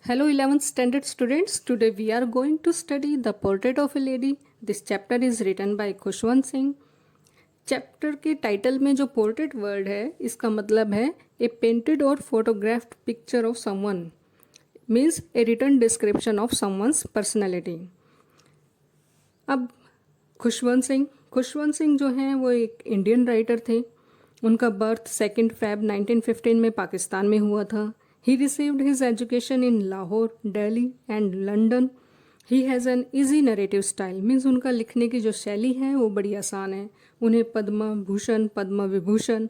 Hello 11th standard students. Today we are going to study The Portrait of a Lady. This chapter is written by Khushwant Singh. Chapter के title में जो portrait word है इसका मतलब है a painted और photographed picture of someone means a written description of someone's personality. अब खुशवंत सिंह जो हैं वो एक इंडियन राइटर थे. उनका बर्थ 2 Feb 1915 में पाकिस्तान में हुआ था. He received his education in Lahore, Delhi and London. He has an easy narrative style. Means उनका लिखने की जो शैली है वो बड़ी आसान है. उन्हें पद्म भूषण, पद्म विभूषण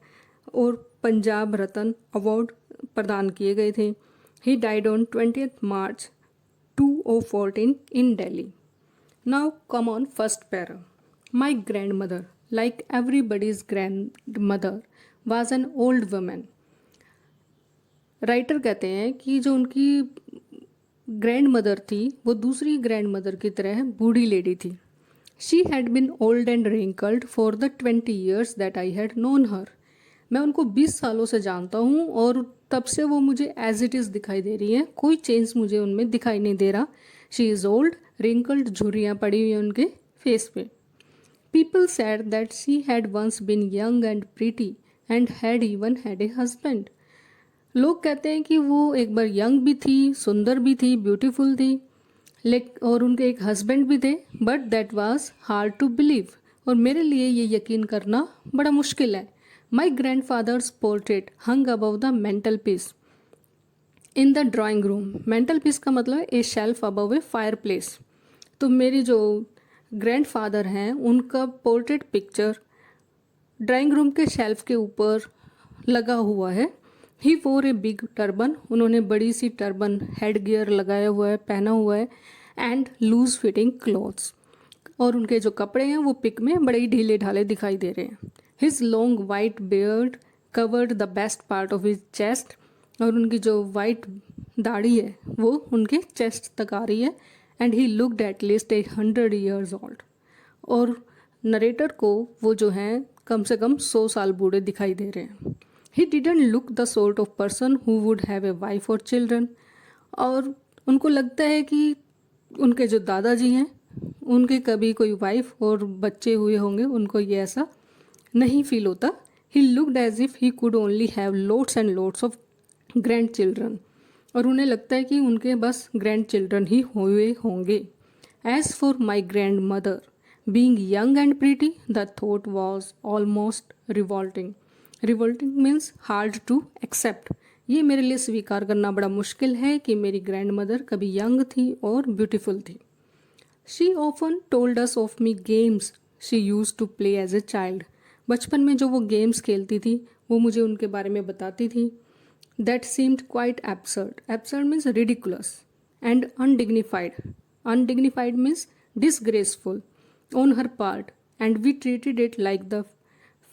और पंजाब रत्न अवार्ड प्रदान किए गए थे. He died on 20th March 2014 in Delhi. Now come on first para. My grandmother, like everybody's grandmother, was an old woman. Writer कहते हैं कि जो उनकी ग्रैंड मदर थी वो दूसरी ग्रैंड मदर की तरह बूढ़ी लेडी थी. She had been old and wrinkled for the 20 years that I had known हर. मैं उनको 20 सालों से जानता हूँ और तब से वो मुझे एज इट इज़ दिखाई दे रही है. कोई चेंज मुझे उनमें दिखाई नहीं दे रहा. शी इज़ ओल्ड, रिंकल्ड, झुर्रियाँ पड़ी हुई हैं उनके फेस पे. People said that she had once been young and pretty and had even had a husband. लोग कहते हैं कि वो एक बार यंग भी थी, सुंदर भी थी, ब्यूटीफुल थी, और उनके एक हस्बैंड भी थे. But that was hard to believe. और मेरे लिए ये यकीन करना बड़ा मुश्किल है. My grand father's portrait hung above the mantel piece in the drawing room. Mantel piece का मतलब है a shelf above a fire place. तो मेरी जो ग्रैंड फादर हैं उनका पोर्ट्रेट पिक्चर ड्राइंग रूम के शेल्फ के ऊपर लगा हुआ है. ही वोर ए बिग टर्बन. उन्होंने बड़ी सी टर्बन हेड गियर लगाया हुआ है, पहना हुआ है. And loose fitting clothes. और उनके जो कपड़े हैं वो पिक में बड़े ही ढीले ढाले दिखाई दे रहे हैं. His long white beard covered the best part of his chest. और उनकी जो वाइट दाढ़ी है वो उनके चेस्ट तक आ रही है. And he looked at least 100 years old. और नरेटर को वो जो हैं कम से कम 100 साल बूढ़े दिखाई दे रहे हैं. He didn't look the sort of person who would have a wife or children. और उनको लगता है कि उनके जो दादाजी हैं उनके कभी कोई वाइफ और बच्चे हुए होंगे. उनको ये ऐसा नहीं फील होता. He looked as if he could only have lots and lots of grandchildren. और उन्हें लगता है कि उनके बस ग्रैंड चिल्ड्रन ही हुए होंगे. As for my grandmother, being young and pretty, the thought was almost revolting. Revolting means hard to accept. ये मेरे लिए स्वीकार करना बड़ा मुश्किल है कि मेरी ग्रैंड मदर कभी यंग थी और ब्यूटीफुल थी. She often told us of me games she used to play as a child. बचपन में जो वो गेम्स खेलती थी वो मुझे उनके बारे में बताती थी. That seemed quite absurd. Absurd means ridiculous and undignified. Undignified means disgraceful on her part. And we treated it like the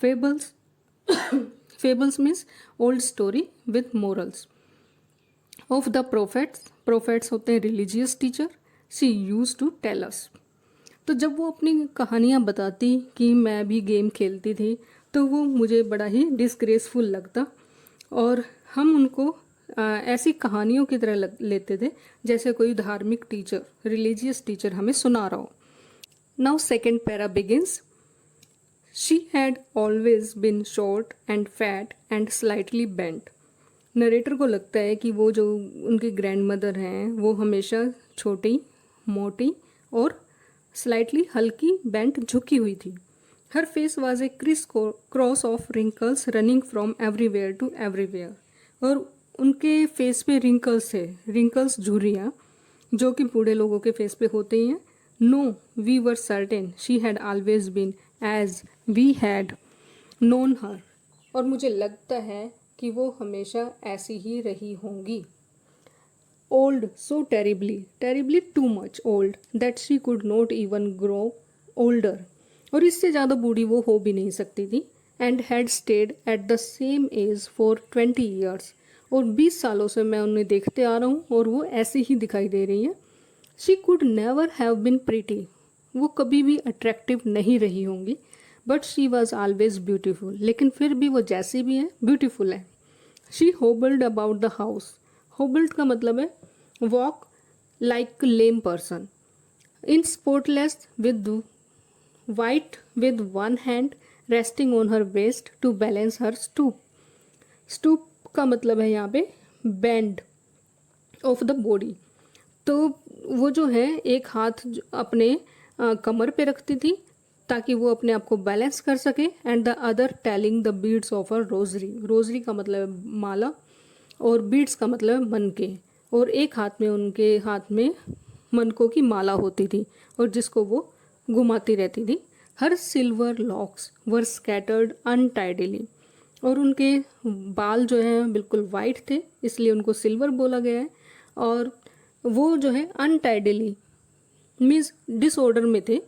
fables. Fables means old story with morals of the prophets. Prophets होते हैं religious teacher. She used to tell us. तो जब वो अपनी कहानियाँ बताती कि मैं भी गेम खेलती थी तो वो मुझे बड़ा ही डिसग्रेसफुल लगता. और हम उनको ऐसी कहानियों की तरह लेते थे जैसे कोई धार्मिक टीचर, रिलीजियस टीचर हमें सुना रहा हो. Now second para begins. She had always been short and fat and slightly bent. Narrator को लगता है कि वो जो उनकी ग्रैंड मदर हैं वो हमेशा छोटी, मोटी और स्लाइटली हल्की, बेंट, झुकी हुई थी. हर face was a criss cross of wrinkles running from everywhere to everywhere. और उनके फेस पे रिंकल्स थे. रिंकल्स, झुर्रियाँ, जो कि बूढ़े लोगों के फेस पे होते ही हैं. No, we were certain she had always been as we had known her. और मुझे लगता है कि वो हमेशा ऐसी ही रही होंगी. Old, so terribly, terribly too much old that she could not even grow older. और इससे ज़्यादा बूढ़ी वो हो भी नहीं सकती थी. And had stayed at the same age for 20 years. और 20 सालों से मैं उन्हें देखते आ रहा हूँ और वो ऐसी ही दिखाई दे रही हैं. She could never have been pretty. वो कभी भी अट्रैक्टिव नहीं रही होंगी. But she was always beautiful. लेकिन फिर भी वो जैसी भी है ब्यूटीफुल है. She hobbled about the house. Hobbled का मतलब है walk like a lame person, in spotless with white with one hand resting on her waist to balance her stoop. Stoop का मतलब है यहाँ पे बैंड ऑफ द बॉडी। तो वो जो है एक हाथ अपने कमर पे रखती थी ताकि वो अपने आप को बैलेंस कर सके, and the other telling the beads of a rosary. Rosary का मतलब है माला और बीड्स का मतलब है मनके, और एक हाथ में उनके हाथ में मनकों की माला होती थी और जिसको वो घुमाती रहती थी। हर सिल्वर लॉक्स वर स्कैटर्ड अनटाइडली, और उनके बाल जो हैं बिल्कुल वाइट थे इसलिए उनको सिल्वर बोला गया है। और वो जो है अनटाइडली मीन्स डिसऑर्डर में थे।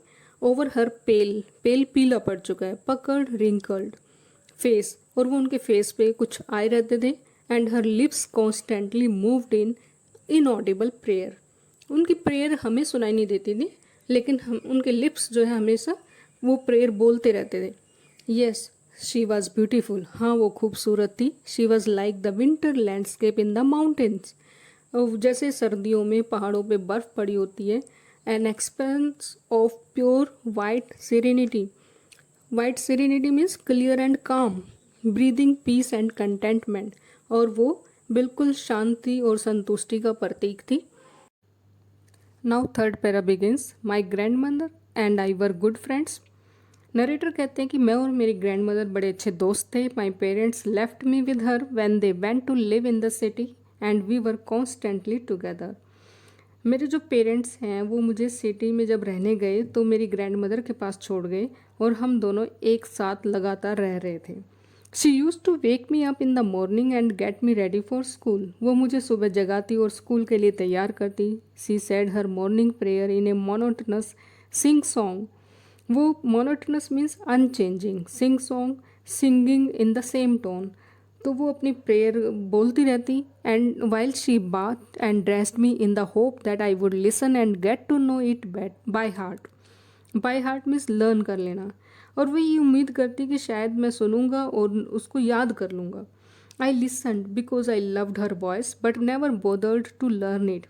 ओवर हर पेल, पेल पीला पड़ चुका है, पकड़ रिंकल्ड फेस, और वो उनके फेस पे कुछ आए रहते थे। And her lips constantly moved in inaudible prayer. उनकी प्रेयर हमें सुनाई नहीं देती थी लेकिन हम उनके लिप्स जो है हमेशा वो प्रेयर बोलते रहते थे। यस शी वॉज ब्यूटीफुल, हाँ वो खूबसूरत थी। She was like the winter landscape in the mountains, जैसे सर्दियों में पहाड़ों पे बर्फ़ पड़ी होती है। An expense of pure white serenity, white serenity means clear and काम, ब्रीदिंग पीस एंड कंटेंटमेंट, और वो बिल्कुल शांति और संतुष्टि का प्रतीक थी। Now third para begins, my grand mother and I were good friends. Narrator कहते हैं कि मैं और मेरी ग्रैंड मदर बड़े अच्छे दोस्त थे। My parents left me with her when they went to live in the city and we were constantly together. मेरे जो पेरेंट्स हैं वो मुझे सिटी में जब रहने गए तो मेरी ग्रैंड मदर के पास छोड़ गए और हम दोनों एक साथ लगातार रह रहे थे। She used to wake me up in the morning and get me ready for school. वो मुझे सुबह जगाती और स्कूल के लिए तैयार करती। She said her morning prayer in a monotonous sing song. वो monotonous means unchanging, sing song singing in the same tone. तो वो अपनी प्रेयर बोलती रहती। And while she bath and dressed me in the hope that I would listen and get to know it by heart. By heart means learn कर लेना, और वो ये उम्मीद करती कि शायद मैं सुनूंगा और उसको याद कर लूँगा। I listened because I loved her voice but never bothered to learn it.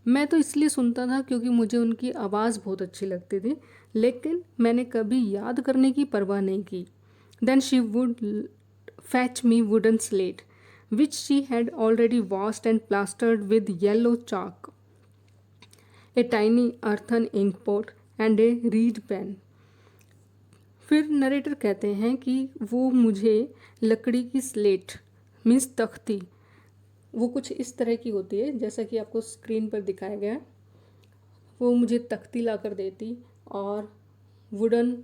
मैं तो इसलिए सुनता था क्योंकि मुझे उनकी आवाज़ बहुत अच्छी लगती थी, लेकिन मैंने कभी याद करने की परवाह नहीं की। Then she would fetch me wooden slate, which she had already washed and plastered with yellow chalk, a tiny earthen ink pot and a reed pen. फिर नरेटर कहते हैं कि वो मुझे लकड़ी की स्लेट मीन्स तख्ती, वो कुछ इस तरह की होती है जैसा कि आपको स्क्रीन पर दिखाया गया है, वो मुझे तख्ती ला कर देती, और wooden,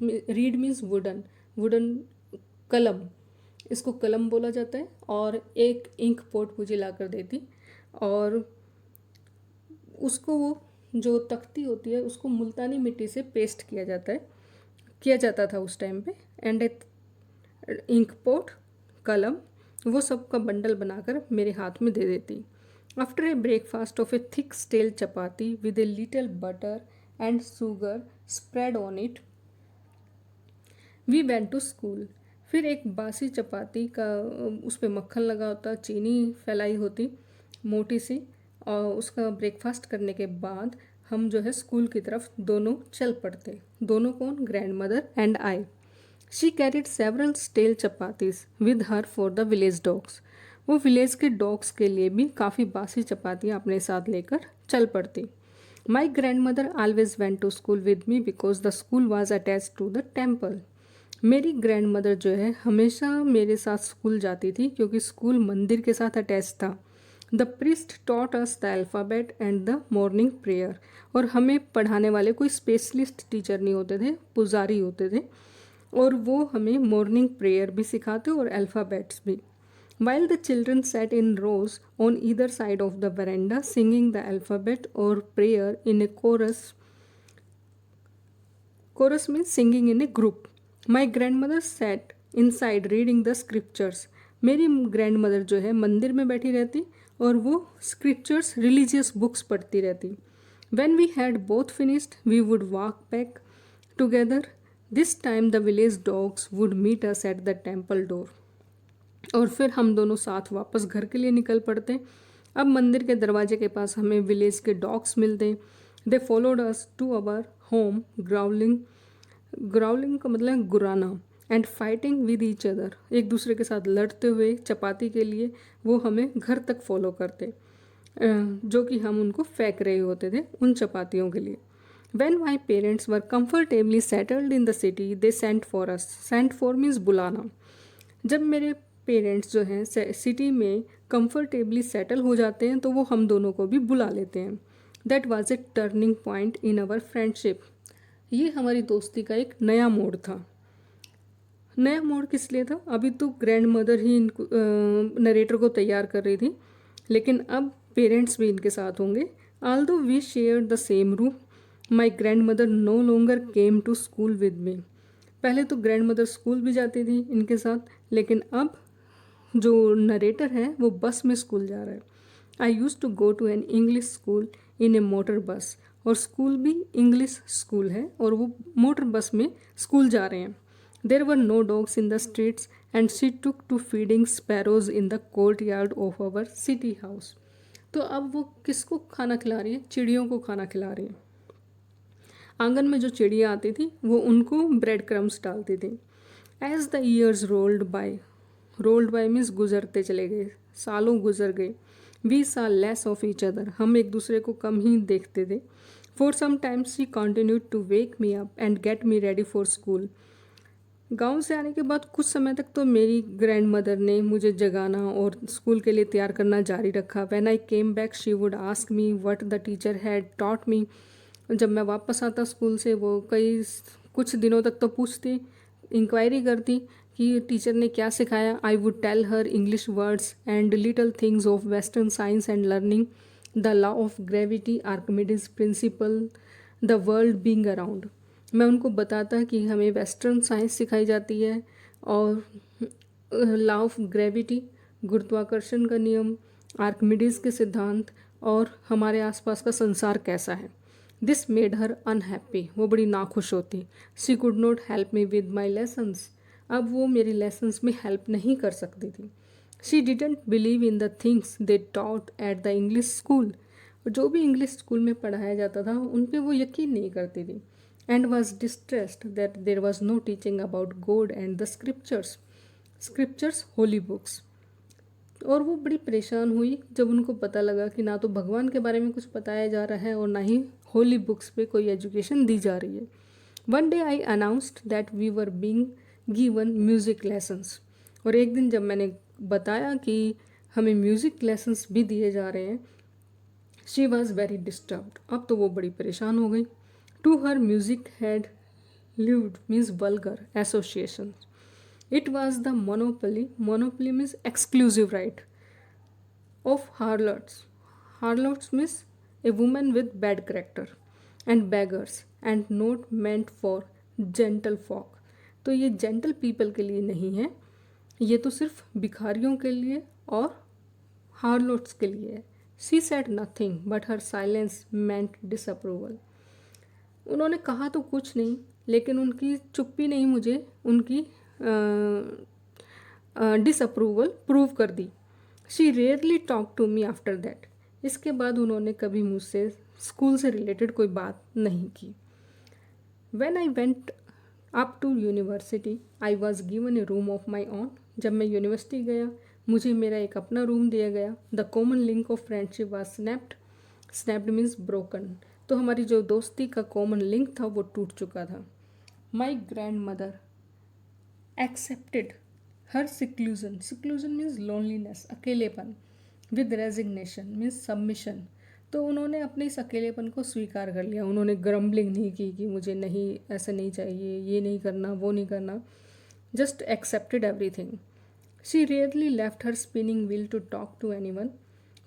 read means wooden, wooden कलम, इसको कलम बोला जाता है, और एक इंक पोट मुझे ला कर देती। और उसको वो जो तख्ती होती है उसको मुल्तानी मिट्टी से पेस्ट किया जाता था उस टाइम पे। एंड इंक पोट, कलम, वो सब का बंडल बनाकर मेरे हाथ में दे देती। After a breakfast of a thick stale chapati with a little butter and sugar spread on it we went to school. फिर एक बासी चपाती का उस पर मक्खन लगा होता, चीनी फैलाई होती मोटी सी, और उसका ब्रेकफास्ट करने के बाद हम जो है स्कूल की तरफ दोनों चल पड़ते। दोनों कौन? Grand mother and I. She carried several stale chapatis with her for the village dogs. वो विलेज के डॉग्स के लिए भी काफ़ी बासी चपातियाँ अपने साथ लेकर चल पड़ती। My grand mother always went to school with me because the school was attach to the temple. मेरी ग्रैंड मदर जो है हमेशा मेरे साथ स्कूल जाती थी क्योंकि स्कूल मंदिर के साथ अटैच था। The priest taught us the alphabet and the morning prayer. और हमें पढ़ाने वाले कोई स्पेशलिस्ट टीचर नहीं होते थे, पुजारी होते थे, और वो हमें मॉर्निंग प्रेयर भी सिखाते और अल्फ़ाबेट्स भी। While the children sat in rows on either side of the verandah singing the alphabet और prayer in a chorus. Chorus means singing in a group. My grand mother sat inside reading the scriptures. मेरी grand mother जो है मंदिर में बैठी रहती और वो स्क्रिप्चर्स, रिलीजियस बुक्स पढ़ती रहती। When we had both finished we would walk back together. This time the village dogs would meet us at the temple door. और फिर हम दोनों साथ वापस घर के लिए निकल पड़ते। अब मंदिर के दरवाजे के पास हमें विलेज के डॉग्स मिलते। They followed us to our home growling, growling का मतलब है गुराना, and fighting with each other, एक दूसरे के साथ लड़ते हुए चपाती के लिए वो हमें घर तक फॉलो करते, जो कि हम उनको फेंक रहे होते थे उन चपातियों के लिए। When my parents were comfortably settled in the city they sent for us, sent for means बुलाना। जब मेरे पेरेंट्स जो हैं सिटी में कंफर्टेबली सेटल हो जाते हैं तो वो हम दोनों को भी बुला लेते हैं। That was a turning point in our friendship, ये हमारी दोस्ती का एक नया मोड़ था। नया मोड़ किस लिए था? अभी तो ग्रैंड मदर ही इनको नरेटर को तैयार कर रही थी, लेकिन अब पेरेंट्स भी इनके साथ होंगे। Although we share the same room, my grand mother no longer came to school with me. पहले तो ग्रैंड मदर स्कूल भी जाती थी इनके साथ, लेकिन अब जो नरेटर है वो बस में स्कूल जा रहा है। I used to go to an English school in a motor bus, और स्कूल भी इंग्लिश स्कूल है और वो मोटर बस में स्कूल जा रहे हैं। There were no dogs in the streets and she took to feeding sparrows in the courtyard of our city house. तो अब वो किसको खाना खिला रही है? चिड़ियों को खाना खिला रही है। आंगन में जो चिड़िया आती थी वो उनको ब्रेड क्रम्स डालती थी। As the years rolled by means गुजरते चले गए, सालों गुजर गए। We saw less of each other, हम एक दूसरे को कम ही देखते थे। For some times she continued to wake me up and get me ready for school. गांव से आने के बाद कुछ समय तक तो मेरी ग्रैंड मदर ने मुझे जगाना और स्कूल के लिए तैयार करना जारी रखा। When I came back she would ask me what the teacher had taught me. जब मैं वापस आता स्कूल से वो कुछ दिनों तक तो पूछती, इंक्वायरी करती कि टीचर ने क्या सिखाया। I would tell her English words and little things of western science and learning, the law of gravity, Archimedes principle, the world being around. मैं उनको बताता कि हमें वेस्टर्न साइंस सिखाई जाती है और लॉ ऑफ ग्रेविटी, गुरुत्वाकर्षण का नियम, आर्किमिडीज के सिद्धांत और हमारे आसपास का संसार कैसा है। दिस मेड हर अनहैप्पी, वो बड़ी नाखुश होती। She could not help me with my lessons, अब वो मेरी लेसन्स में हेल्प नहीं कर सकती थी। She didn't believe in the things they taught at the English school, जो भी इंग्लिश स्कूल में पढ़ाया जाता था उन पर वो यकीन नहीं करती थी। And was distressed that there was no teaching about God and the scriptures holy books. और वो बड़ी परेशान हुई जब उनको पता लगा कि ना तो भगवान के बारे में कुछ बताया जा रहा है और ना ही होली बुक्स पे कोई एजुकेशन दी जा रही है। One day I announced that we were being given music lessons, और एक दिन जब मैंने बताया कि हमें म्यूज़िक लेसन्स भी दिए जा रहे हैं, शी वॉज वेरी डिस्टर्ब्ड, अब तो वो बड़ी परेशान हो गई। To her music had lewd means vulgar association. It was the monopoly means exclusive right of harlots. Harlots means a woman with bad character, and beggars, and not meant for gentle folk. तो ये gentle people के लिए नहीं है, ये तो सिर्फ भिखारियों के लिए और हार्लोट्स के लिए है। She said nothing but her silence meant disapproval. उन्होंने कहा तो कुछ नहीं, लेकिन उनकी चुप्पी नहीं मुझे उनकी डिसअप्रूवल प्रूव कर दी। She rarely talk to me after that, इसके बाद उन्होंने कभी मुझसे स्कूल से रिलेटेड कोई बात नहीं की। When I went up to university I was given a room of my own. जब मैं यूनिवर्सिटी गया मुझे मेरा एक अपना रूम दिया गया। The common link of friendship was snapped means broken, तो हमारी जो दोस्ती का कॉमन लिंक था वो टूट चुका था। My grand mother accepted her seclusion means loneliness, अकेलेपन, विद रेजिग्नेशन मीन्स सबमिशन। तो उन्होंने अपने इस अकेलेपन को स्वीकार कर लिया। उन्होंने ग्रम्बलिंग नहीं की कि मुझे नहीं, ऐसा नहीं चाहिए, ये नहीं करना, वो नहीं करना, just accepted everything. She rarely left her spinning wheel to talk to anyone,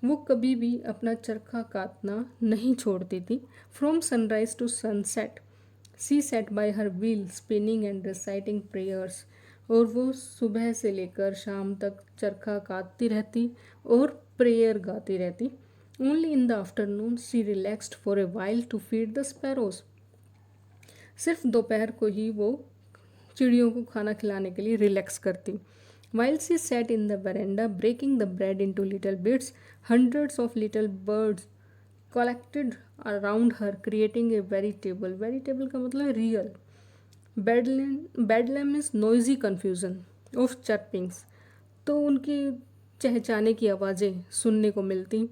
वो कभी भी अपना चरखा काटना नहीं छोड़ती थी। From sunrise to sunset she sat by her wheel spinning and reciting prayers, और वो सुबह से लेकर शाम तक चरखा काटती रहती और प्रेयर गाती रहती। Only in the afternoon she relaxed for a while to feed the sparrows, सिर्फ दोपहर को ही वो चिड़ियों को खाना खिलाने के लिए रिलैक्स करती। While she sat in the veranda breaking the bread into little bits, hundreds of little birds collected around her, creating a veritable, veritable का मतलब है real. Bedlam is noisy confusion of chirpings, तो उनकी चहचाने की आवाज़ें सुनने को मिलती.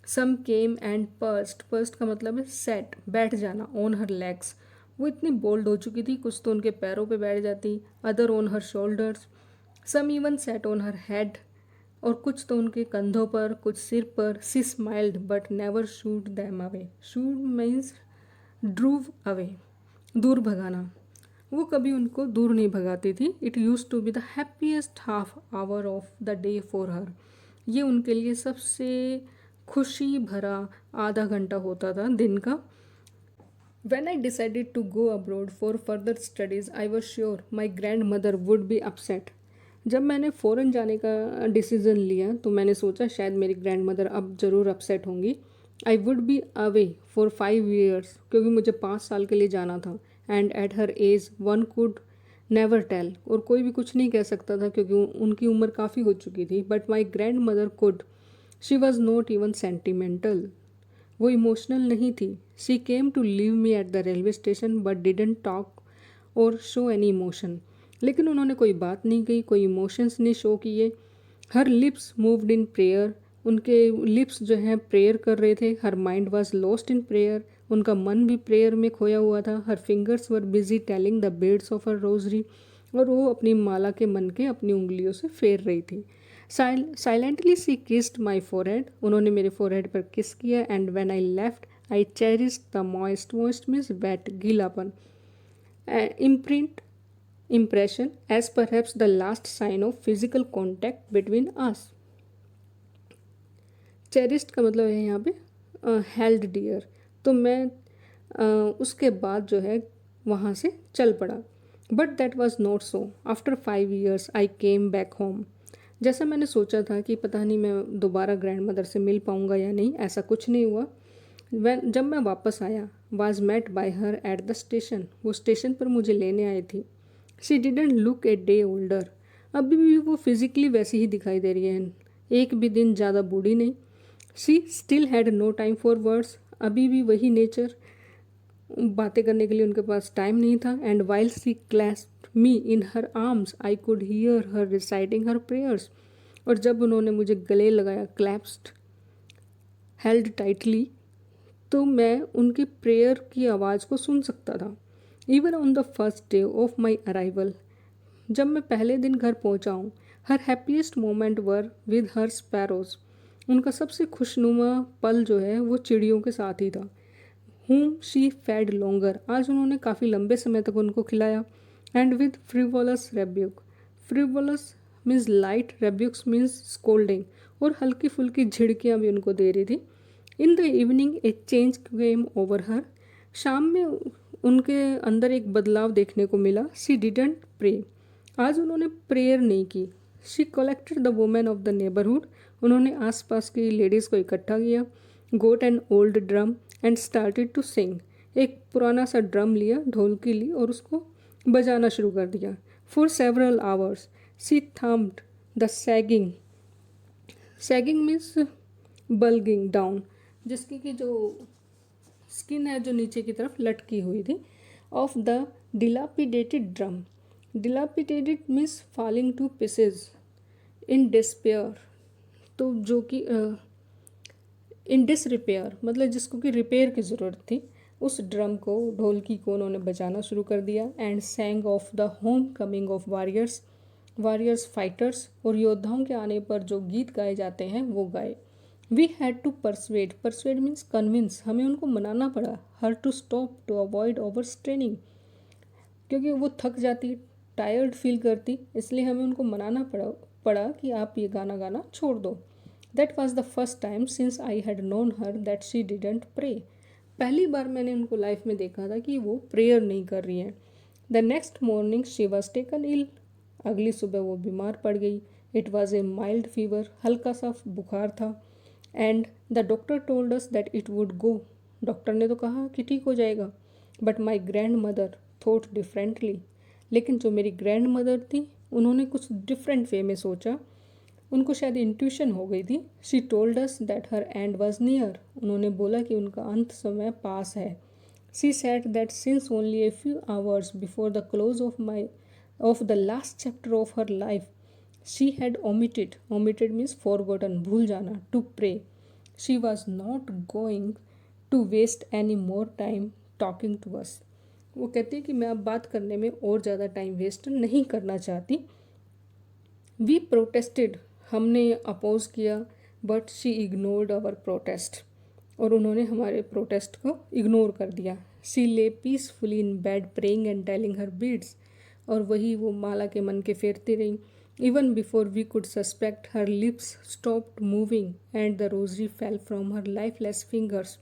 सम केम एंड पर्स्ट का मतलब है सेट, बैठ जाना, ऑन हर लेग्स. वो इतनी बोल्ड हो चुकी थी, कुछ तो उनके पैरों पे बैठ जाती, other on her shoulders, some even sat on her head, और कुछ तो उनके कंधों पर, कुछ सिर पर. She smiled but never shooed them away. Shooed means drove away, दूर भगाना. वो कभी उनको दूर नहीं भगाती थी. It used to be the happiest half hour of the day for her. ये उनके लिए सबसे खुशी भरा आधा घंटा होता था दिन का. When I decided to go abroad for further studies, I was sure my grandmother would be upset. जब मैंने फ़ॉरेन जाने का डिसीज़न लिया तो मैंने सोचा शायद मेरी ग्रैंड मदर अब ज़रूर अपसेट होंगी. I would be away for 5 years, क्योंकि मुझे 5 साल के लिए जाना था. And at her age one could never tell, और कोई भी कुछ नहीं कह सकता था क्योंकि उनकी उम्र काफ़ी हो चुकी थी. But my grand mother could. She was not even sentimental, वो इमोशनल नहीं थी. She came to leave me at the railway station but didn't talk और शो एनी इमोशन. लेकिन उन्होंने कोई बात नहीं कही, कोई इमोशंस नहीं शो किए. हर लिप्स मूव्ड इन प्रेयर, उनके लिप्स जो हैं प्रेयर कर रहे थे. Her mind was lost in prayer, उनका मन भी प्रेयर में खोया हुआ था. हर fingers were busy telling the beads of her rosary, और वो अपनी माला के मन के अपनी उंगलियों से फेर रही थी. Silently she kissed my forehead, उन्होंने मेरे फोरहेड पर किस किया. And when I left I cherished the moist means wet, गीलापन, imprint, impression as perhaps the last sign of physical contact between us. cherished का मतलब है यहाँ पे held dear. तो मैं उसके बाद जो है वहाँ से चल पड़ा. But that was not so. After 5 years I came back home. जैसा मैंने सोचा था कि पता नहीं मैं दोबारा ग्रैंड मदर से मिल पाऊँगा या नहीं, ऐसा कुछ नहीं हुआ. जब मैं वापस आया, was met by her at the station, वो स्टेशन पर मुझे लेने आई थी. She didn't look a day older, अभी भी वो फिजिकली वैसी ही दिखाई दे रही है, एक भी दिन ज़्यादा बूढ़ी नहीं. She still had no time for words, अभी भी वही नेचर, बातें करने के लिए उनके पास टाइम नहीं था. And while she clasped me in her arms I could hear her reciting her prayers, और जब उन्होंने मुझे गले लगाया, क्लैप्स्ड, हेल्ड टाइटली, तो मैं उनकी प्रेयर की आवाज़ को सुन सकता था. Even on the first day of my arrival, जब मैं पहले दिन घर पहुंचा हूँ, her happiest moment were with her sparrows, उनका सबसे खुशनुमा पल जो है वो चिड़ियों के साथ ही था. whom शी फेड लॉन्गर, आज उन्होंने काफ़ी लंबे समय तक उनको खिलाया. And with frivolous rebuke, frivolous means light, rebukes means scolding, और हल्की फुल्की झिड़कियाँ भी उनको दे रही थी. In the evening a change came over her, शाम में उनके अंदर एक बदलाव देखने को मिला. शी डिडंट प्रे, आज उन्होंने प्रेयर नहीं की. She collected the women of the neighbourhood, उन्होंने आसपास की लेडीज़ को इकट्ठा किया. Got an old drum and started to sing, एक पुराना सा ड्रम लिया, ढोलकी ली और उसको बजाना शुरू कर दिया. For several hours she thumbed the sagging, sagging means bulging down, जिसकी की जो स्किन है जो नीचे की तरफ लटकी हुई थी, of the dilapidated drum. Dilapidated means falling to pieces in despair, तो जो कि इन डिसरिपेयर मतलब जिसको कि रिपेयर की ज़रूरत थी, उस ड्रम को, ढोलकी को उन्होंने बजाना शुरू कर दिया. And सैंग of the home coming of warriors, warriors fighters, और योद्धाओं के आने पर जो गीत गाए जाते हैं वो गाए. We had to persuade, persuade means convince, हमें उनको मनाना पड़ा. Her to stop to avoid over straining, क्योंकि वो थक जाती, टायर्ड फील करती, इसलिए हमें उनको मनाना पड़ा कि आप ये गाना गाना छोड़ दो. That was the first time since I had known her that she didn't pray, पहली बार मैंने उनको लाइफ में देखा था कि वो प्रेयर नहीं कर रही हैं. The next morning she was taken ill, अगली सुबह वो बीमार पड़ गई. It was a mild fever, हल्का सा बुखार था. And the doctor told us that it would go, doctor ने तो कहा कि ठीक हो जाएगा. But my grand mother thought differently, लेकिन जो मेरी ग्रैंड मदर थी उन्होंने कुछ डिफरेंट वे में सोचा, उनको शायद इंट्यूशन हो गई थी। She told us that her end was near, उन्होंने बोला कि उनका अंत समय पास है। She said that since only a few hours before the close of the last chapter of her life she had omitted means forgotten, भूल जाना, to pray, she was not going to waste any more time talking to us. वो कहती है कि मैं अब बात करने में और ज़्यादा टाइम वेस्ट नहीं करना चाहती। वी प्रोटेस्टेड, हमने अपोज किया, but she ignored our protest, और उन्होंने हमारे प्रोटेस्ट को इग्नोर कर दिया। She lay peacefully in bed praying and telling her beads, और वही वो माला के मन के फेरती रही। Even before we could suspect her lips stopped moving and the rosary fell from her lifeless fingers,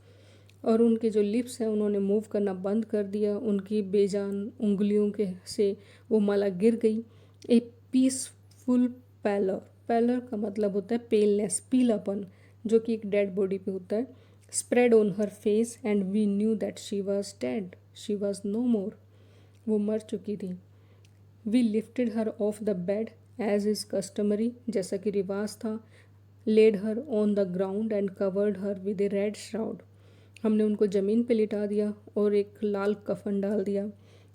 और उनके जो लिप्स हैं उन्होंने मूव करना बंद कर दिया, उनकी बेजान उंगलियों के से वो माला गिर गई। ए पीसफुल पैलर, पैलर का मतलब होता है पेलनेस, पीलापन, जो कि एक डेड बॉडी पे होता है, spread on her face and we knew that she was dead, she was no more, वो मर चुकी थी। We lifted her off the bed as is customary, जैसा कि रिवाज था, laid her on the ground and covered her with a red shroud, हमने उनको ज़मीन पे लिटा दिया और एक लाल कफन डाल दिया।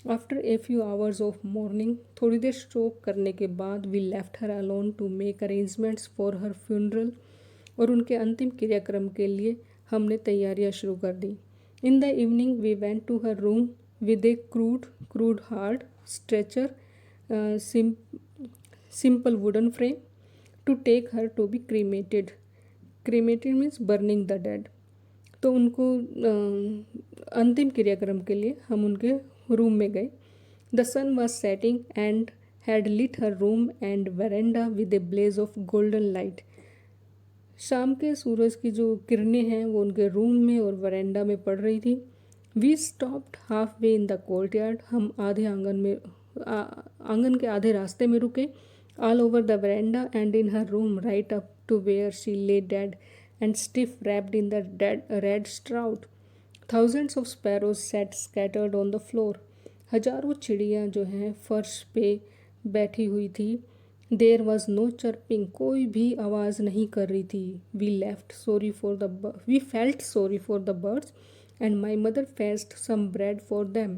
After a few hours of mourning, थोड़ी देर शोक करने के बाद, we left her alone to make arrangements for her funeral, और उनके अंतिम क्रियाक्रम के लिए हमने तैयारियां शुरू कर दी। In the evening we went to her room with a crude hard stretcher, simple wooden frame, to take her to be cremated, cremated means burning the dead. तो उनको अंतिम क्रियाक्रम के लिए हम उनके रूम में गए। The sun was setting and had lit her room and veranda with a blaze of golden light, शाम के सूरज की जो किरणें हैं वो उनके रूम में और वरेंडा में पड़ रही थी। We stopped half way in the courtyard, हम आधे आंगन के आधे रास्ते में रुके। All over the veranda and in her room right up to where she lay dead and stiff wrapped in the red shroud. Thousands of sparrows sat scattered on the floor. हजारों चिड़ियाँ जो हैं फर्श पे बैठी हुई थी। There was no chirping, कोई भी आवाज़ नहीं कर रही थी। We felt sorry for the birds and my mother fetched some bread for them.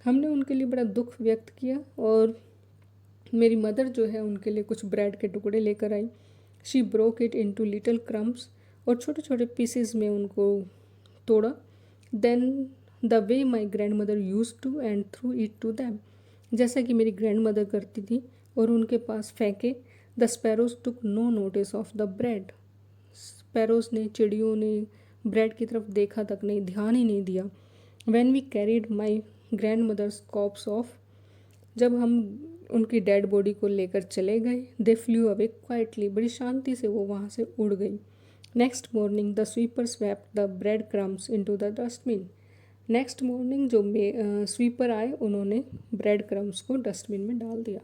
हमने उनके लिए बड़ा दुख व्यक्त किया और मेरी मदर जो है उनके लिए कुछ ब्रेड के टुकड़े लेकर आई। She broke it into little crumbs, और छोटे छोटे पीसेस में उनको तोड़ा। Then the way my grand mother used to and threw it to them, जैसा कि मेरी ग्रैंड मदर करती थी और उनके पास फेंके। The sparrows took no notice of the bread, sparrows ने, चिड़ियों ने ब्रेड की तरफ देखा तक नहीं, ध्यान ही नहीं दिया। When we carried my grand mother's corpse off, जब हम उनकी डेड बॉडी को लेकर चले गए, दे फ्लू अवे क्वाइटली, बड़ी शांति से वो वहाँ से उड़ गई। Next morning the sweeper swept the bread crumbs into the dustbin, next morning जो स्वीपर आए उन्होंने ब्रेड क्रम्स को डस्टबिन में डाल दिया।